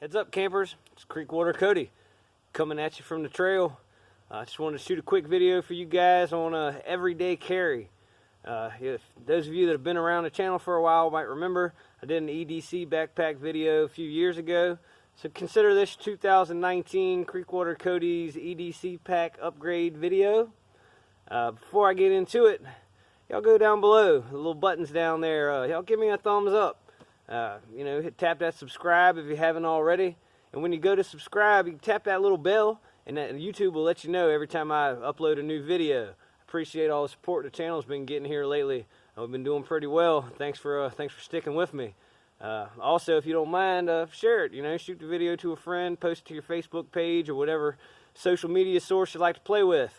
Heads up, campers. It's Creekwater Cody coming at you from the trail. I just wanted to shoot a quick video for you guys on everyday carry. If those of you that have been around the channel for a while might remember, I did an E.D.C backpack video a few years ago. So consider this 2019 Creekwater Cody's E.D.C pack upgrade video. Before I get into it, y'all go down below, the little buttons down there. Y'all give me a thumbs up. Tap that subscribe if you haven't already. And when you go to subscribe, you tap that little bell, and YouTube will let you know every time I upload a new video. Appreciate all the support the channel's been getting here lately. We've been doing pretty well. Thanks for sticking with me. Also, if you don't mind, share it. Shoot the video to a friend, post it to your Facebook page or whatever social media source you like to play with.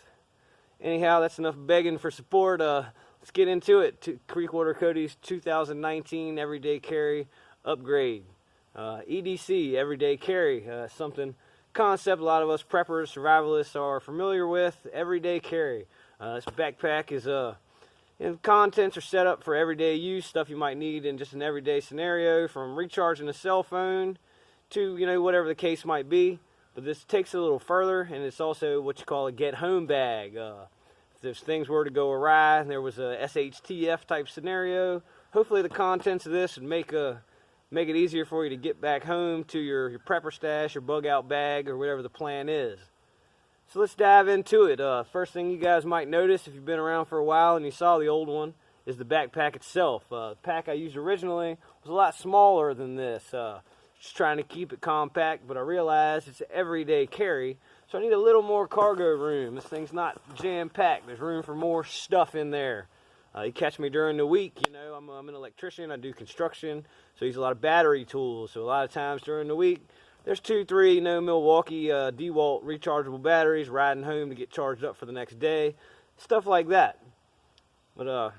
Anyhow, that's enough begging for support. Let's get into it. Creekwater Cody's 2019 Everyday Carry Upgrade. E.D.C, Everyday Carry. Something concept a lot of us preppers, survivalists are familiar with. Everyday Carry. This backpack is contents are set up for everyday use, stuff you might need in just an everyday scenario, from recharging a cell phone to whatever the case might be. But this takes it a little further, and it's also what you call a get home bag. If things were to go awry and there was a SHTF type scenario, hopefully the contents of this would make it easier for you to get back home to your prepper stash, your bug out bag, or whatever the plan is. So let's dive into it. First thing you guys might notice if you've been around for a while and you saw the old one is the backpack itself. The pack I used originally was a lot smaller than this. Just trying to keep it compact, but I realized it's an everyday carry, so I need a little more cargo room. This thing's not jam-packed. There's room for more stuff in there. You catch me during the week, I'm an electrician. I do construction, so I use a lot of battery tools. So a lot of times during the week, there's 2-3 Milwaukee DeWalt rechargeable batteries riding home to get charged up for the next day, stuff like that. But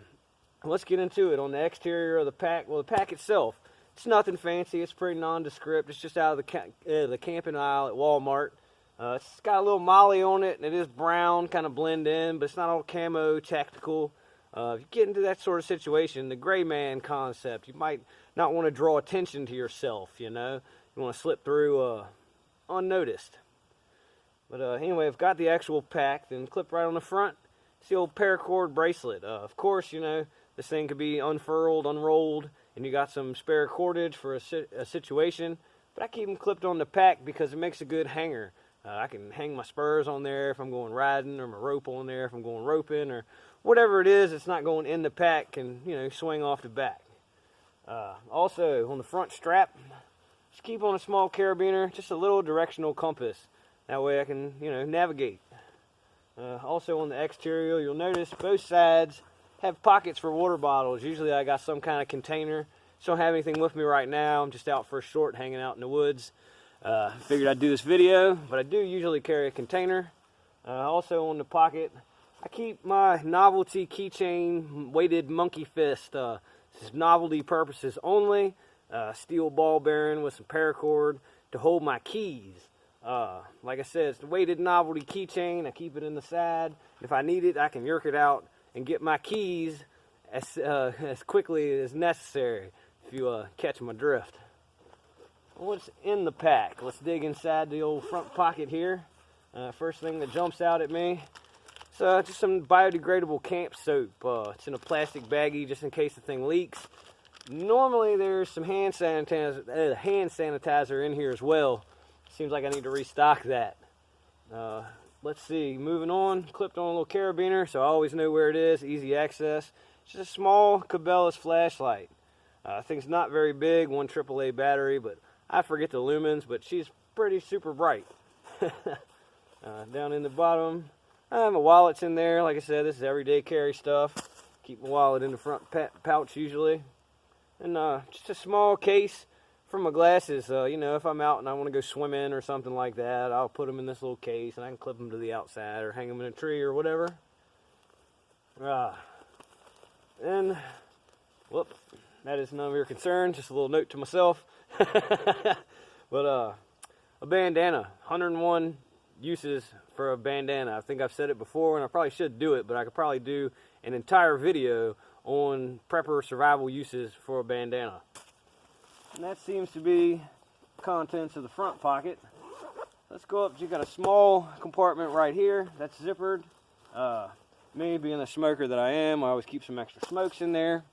let's get into it. On the exterior of the pack, well, the pack itself, it's nothing fancy. It's pretty nondescript. It's just out of the camping aisle at Walmart. It's got a little molly on it, and it is brown, kind of blend in, but it's not all camo, tactical. If you get into that sort of situation, the gray man concept, you might not want to draw attention to yourself, You want to slip through unnoticed. But anyway, I've got the actual pack, then clip right on the front. It's the old paracord bracelet. Of course, this thing could be unfurled, unrolled, and you got some spare cordage for a situation. But I keep them clipped on the pack because it makes a good hanger. I can hang my spurs on there if I'm going riding, or my rope on there if I'm going roping, or whatever it is. It's not going in the pack and swing off the back. Also on the front strap, just keep on a small carabiner, just a little directional compass. That way I can navigate. Also on the exterior, you'll notice both sides have pockets for water bottles. Usually I got some kind of container. Just don't have anything with me right now. I'm just out for a short, hanging out in the woods. Figured I'd do this video, but I do usually carry a container. Also on the pocket, I keep my novelty keychain weighted monkey fist. This is novelty purposes only. Steel ball bearing with some paracord to hold my keys. Like I said, it's the weighted novelty keychain. I keep it in the side. If I need it, I can yerk it out and get my keys as quickly as necessary, if you catch my drift. What's in the pack? Let's dig inside the old front pocket here. First thing that jumps out at me, it's just some biodegradable camp soap. It's in a plastic baggie just in case the thing leaks. Normally there's some hand sanitizer in here as well. Seems like I need to restock that. Let's see, moving on, clipped on a little carabiner, so I always know where it is, easy access. It's just a small Cabela's flashlight. I think it's not very big, 1 AAA battery, but I forget the lumens, but she's pretty super bright. Down in the bottom, my wallet's in there. Like I said, this is everyday carry stuff. Keep my wallet in the front pouch usually. And just a small case for my glasses. If I'm out and I want to go swimming or something like that, I'll put them in this little case and I can clip them to the outside or hang them in a tree or whatever. And, whoop, that is none of your concern. Just a little note to myself. But a bandana, 101 uses for a bandana. I think I've said it before, and I probably should do it, but I could probably do an entire video on prepper survival uses for a bandana. And that seems to be contents of the front pocket. Let's go up. You got a small compartment right here that's zippered. Me being the smoker that I am, I always keep some extra smokes in there.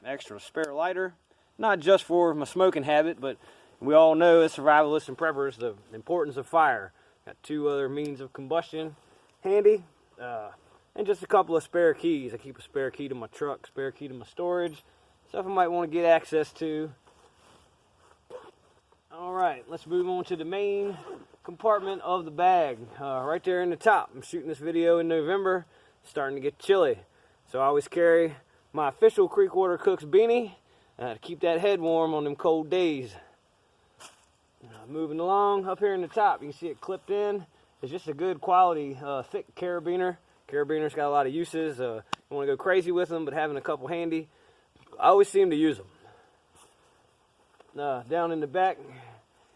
Extra spare lighter, not just for my smoking habit, but we all know as survivalists and preppers the importance of fire. Got 2 other means of combustion handy, and just a couple of spare keys. I keep a spare key to my truck, spare key to my storage, stuff I might want to get access to. Alright, let's move on to the main compartment of the bag. Right there in the top. I'm shooting this video in November. It's starting to get chilly. So I always carry my official Creekwater Cooks beanie to keep that head warm on them cold days. Moving along, up here in the top, you can see it clipped in. It's just a good quality, thick carabiner. Carabiner's got a lot of uses. You want to go crazy with them, but having a couple handy, I always seem to use them. Down in the back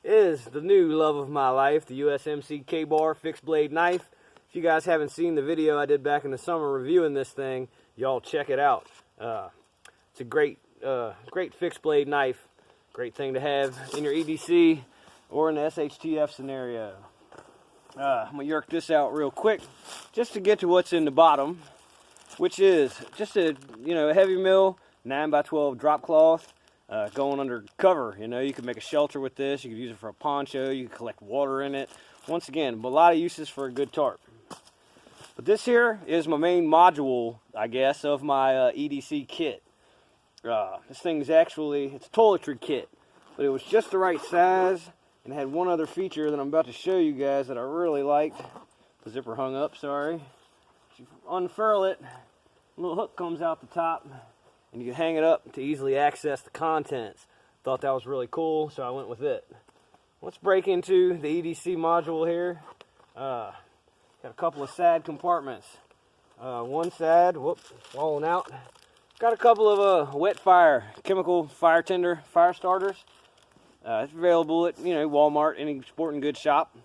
is the new love of my life, the USMC K-Bar fixed blade knife. If you guys haven't seen the video I did back in the summer reviewing this thing, y'all check it out. It's a great fixed blade knife. Great thing to have in your E.D.C. or in the SHTF scenario. I'm going to yerk this out real quick just to get to what's in the bottom, which is just a heavy mill 9x12 drop cloth. Going under cover. You could make a shelter with this. You could use it for a poncho. You could collect water in it. Once again, a lot of uses for a good tarp. But this here is my main module, I guess, of my E.D.C kit. This thing's actually, it's a toiletry kit, but it was just the right size, and it had one other feature that I'm about to show you guys that I really liked. The zipper hung up, sorry. You unfurl it, a little hook comes out the top, and you can hang it up to easily access the contents. Thought that was really cool, so I went with it. Let's break into the E.D.C module here. Got a couple of side compartments. One side, whoops, falling out. Got a couple of wet fire, chemical fire tender fire starters. It's available at Walmart, any sporting goods shop.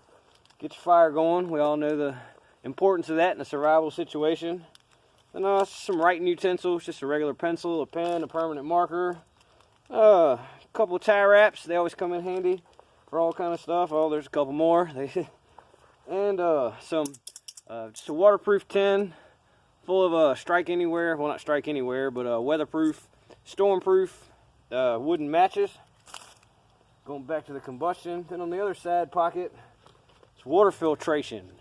Get your fire going. We all know the importance of that in a survival situation. And some writing utensils, just a regular pencil, a pen, a permanent marker. A couple of tie wraps, they always come in handy for all kind of stuff. Oh, there's a couple more. And just a waterproof tin full of strike anywhere, well not strike anywhere, but weatherproof, stormproof wooden matches. Going back to the combustion. Then on the other side pocket, it's water filtration.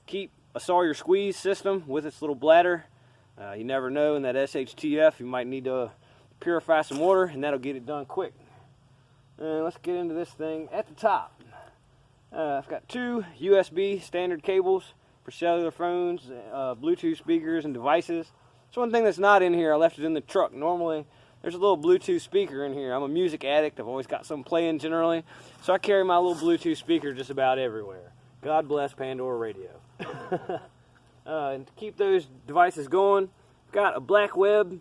Keep a Sawyer squeeze system with its little bladder. You never know, in that SHTF you might need to purify some water, and that'll get it done quick. Let's get into this thing. At the top, I've got 2 USB standard cables for cellular phones, Bluetooth speakers and devices. It's one thing that's not in here. I left it in the truck. Normally there's a little Bluetooth speaker in here. I'm a music addict. I've always got something playing generally, so I carry my little Bluetooth speaker just about everywhere. God bless Pandora Radio. And to keep those devices going, got a black web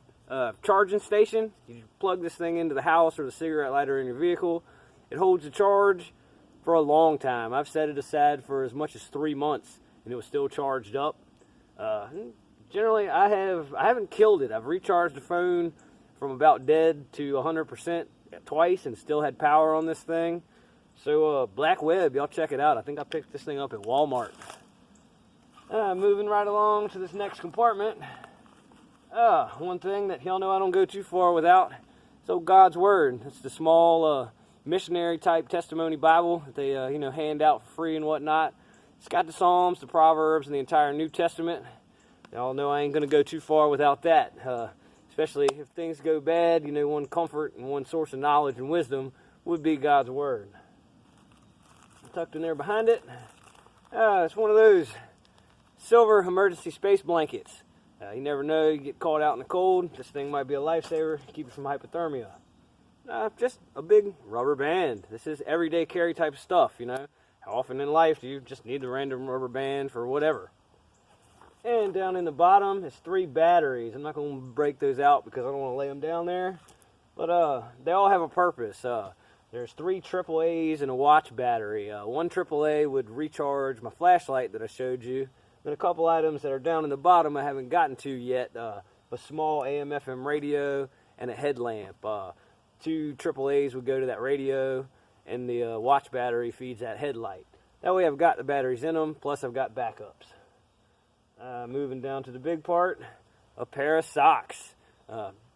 charging station. You plug this thing into the house or the cigarette lighter in your vehicle. It holds a charge for a long time. I've set it aside for as much as 3 months, and it was still charged up. Generally, I haven't killed it. I've recharged the phone from about dead to 100% twice, and still had power on this thing. So black web, y'all check it out. I think I picked this thing up at Walmart. Moving right along to this next compartment. One thing that y'all know I don't go too far without. So God's Word. It's the small missionary type testimony Bible that they hand out for free and whatnot. It's got the Psalms, the Proverbs, and the entire New Testament. Y'all know I ain't going to go too far without that. Especially if things go bad, one comfort and one source of knowledge and wisdom would be God's Word. Tucked in there behind it, it's one of those silver emergency space blankets. You never know, you get caught out in the cold. This thing might be a lifesaver, keep you from hypothermia. Just a big rubber band. This is everyday carry type of stuff, How often in life do you just need the random rubber band for whatever? And down in the bottom is 3 batteries. I'm not going to break those out because I don't want to lay them down there. But they all have a purpose. There's 3 AAAs and a watch battery. One AAA would recharge my flashlight that I showed you. Then a couple items that are down in the bottom I haven't gotten to yet. A small AM/FM radio and a headlamp. 2 AAAs would go to that radio, and the watch battery feeds that headlight. That way I've got the batteries in them, plus I've got backups. Moving down to the big part, a pair of socks.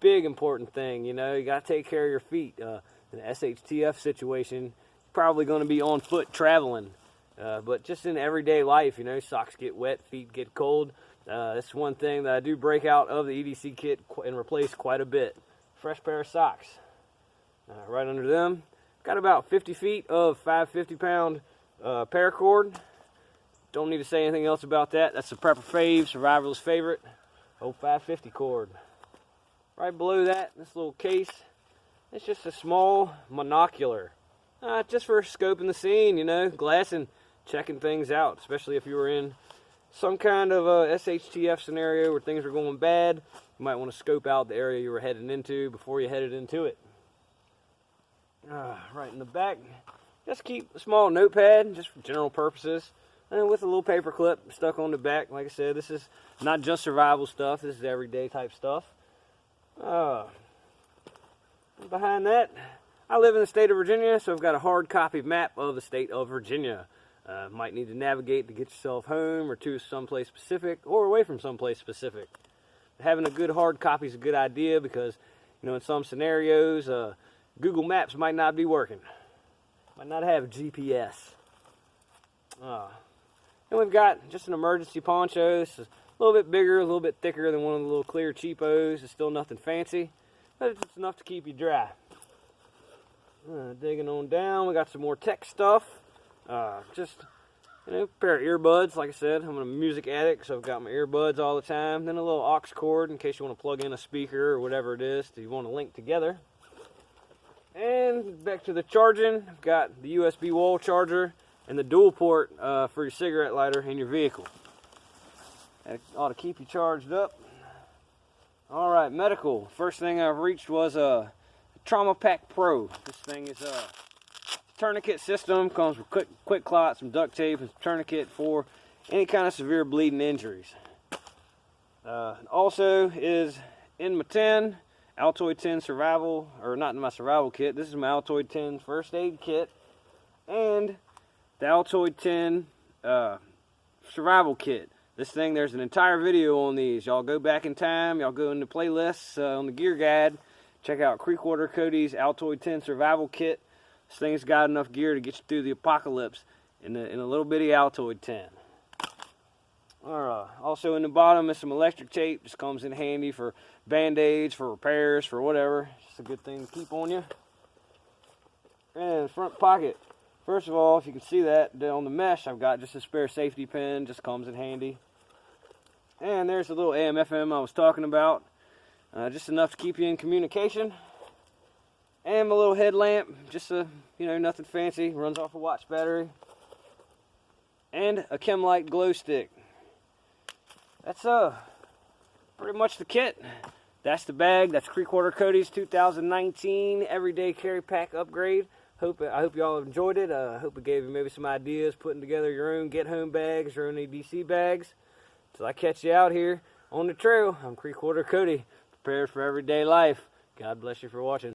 Big important thing, you know, you got to take care of your feet. In an SHTF situation, you're probably going to be on foot traveling. But just in everyday life, you know, socks get wet, feet get cold. That's one thing that I do break out of the E.D.C kit and replace quite a bit. Fresh pair of socks. Right under them, got about 50 feet of 550-pound paracord. Don't need to say anything else about that. That's the prepper fave, survival's favorite. Old 550 cord. Right below that, this little case, it's just a small monocular. Just for scoping the scene, you know, glassing, checking things out, especially if you were in some kind of a SHTF scenario where things were going bad. You might want to scope out the area you were heading into before you headed into it. Right in the back, just keep a small notepad, just for general purposes, and with a little paper clip stuck on the back. Like I said, this is not just survival stuff, this is everyday type stuff. Behind that, I live in the state of Virginia, so I've got a hard copy map of the state of Virginia. Might need to navigate to get yourself home or to someplace specific or away from someplace specific. Having a good hard copy is a good idea because, you know, in some scenarios, Google Maps might not be working. Might not have GPS. And we've got just an emergency poncho. This is a little bit bigger, a little bit thicker than one of the little clear cheapos. It's still nothing fancy, but it's enough to keep you dry. Digging on down, we got some more tech stuff. Just, you know, a pair of earbuds. Like I said, I'm a music addict, so I've got my earbuds all the time. Then a little aux cord in case you want to plug in a speaker or whatever it is that you want to link together. And back to the charging, I've got the USB wall charger and the dual port for your cigarette lighter in your vehicle. That ought to keep you charged up. Alright, medical. First thing I've reached was a Trauma Pack Pro. This thing is a tourniquet system, comes with quick clot, some duct tape, and tourniquet for any kind of severe bleeding injuries. Also is in my 10, Altoid 10 survival, or not in my survival kit, this is my Altoid 10 first aid kit, and the Altoid 10 survival kit. This thing, there's an entire video on these. Y'all go back in time, y'all go into playlists on the gear guide, check out Creekwater Cody's Altoid 10 survival kit. This thing's got enough gear to get you through the apocalypse in a little bitty Altoid 10. Also in the bottom is some electric tape. Just comes in handy for band-aids, for repairs, for whatever. Just a good thing to keep on you. And front pocket. First of all, if you can see that on the mesh, I've got just a spare safety pin. Just comes in handy. And there's the little AM/FM I was talking about. Just enough to keep you in communication. And my little headlamp, just you know, nothing fancy, runs off a watch battery. And a Chemlight glow stick. That's pretty much the kit. That's the bag. That's Creekwater Cody's 2019 Everyday Carry Pack Upgrade. I hope y'all enjoyed it. I hope it gave you maybe some ideas putting together your own get-home bags, your own E.D.C bags. Till I catch you out here on the trail, I'm Creekwater Cody, prepared for everyday life. God bless you for watching.